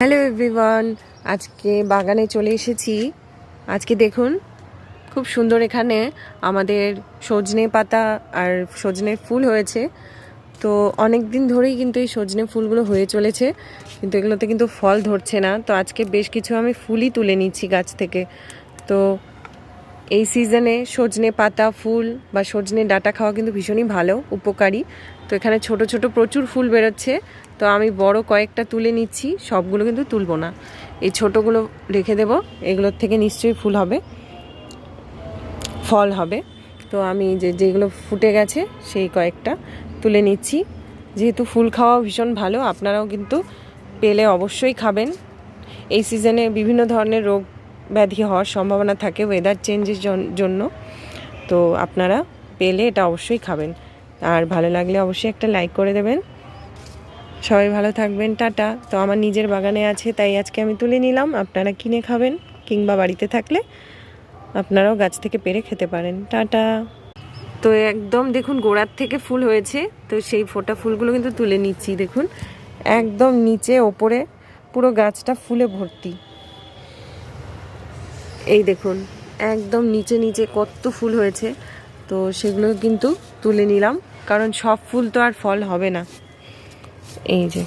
Hello everyone, আজকে বাগানে চলে এসেছি। আজকে দেখুন খুব সুন্দর এখানে আমাদের সজনে পাতা আর সজনের ফুল হয়েছে। তো অনেক দিন ধরেই কিন্তু এই সজনে ফুলগুলো হয়ে চলেছে, কিন্তু এগুলোতে কিন্তু ফল ধরছে না। তো আজকে বেশ কিছু আমি ফুলই তুলে নিচ্ছি গাছ থেকে। তো এই সিজনে সজনে পাতা ফুল বা সজনে ডাঁটা খাওয়া কিন্তু ভীষণই ভালো, উপকারী। তো এখানে ছোট ছোট প্রচুর ফুল বেরোচ্ছে, তো আমি বড় কয়েকটা তুলে নিচ্ছি, সবগুলো কিন্তু তুলব না, এই ছোটোগুলো রেখে দেব। এগুলোর থেকে নিশ্চয়ই ফুল হবে, ফল হবে। তো আমি যেগুলো ফুটে গেছে সেই কয়েকটা তুলে নিচ্ছি। যেহেতু ফুল খাওয়া ভীষণ ভালো, আপনারাও কিন্তু পেলে অবশ্যই খাবেন। এই সিজনে বিভিন্ন ধরনের রোগ ব্যাধি হওয়ার সম্ভাবনা থাকে ওয়েদার চেঞ্জের জন্য। তো আপনারা পেলে এটা অবশ্যই খাবেন, আর ভালো লাগলে অবশ্যই একটা লাইক করে দেবেন। সবাই ভালো থাকবেন, টাটা। তো আমার নিজের বাগানে আছে, তাই আজকে আমি তুলে নিলাম। আপনারা কিনে খাবেন, কিংবা বাড়িতে থাকলে আপনারাও গাছ থেকে পেরে খেতে পারেন। টাটা। তো একদম দেখুন গোড়ার থেকে ফুল হয়েছে, তো সেই ফোটা ফুলগুলো কিন্তু তুলে নিচ্ছি। দেখুন একদম নিচে ওপরে পুরো গাছটা ফুলে ভর্তি। এই দেখুন একদম নিচে নিচে কত ফুল হয়েছে। তো সেগুলো কিন্তু তুলে নিলাম, কারণ সব ফুল তো আর ফল হবে না। এই যে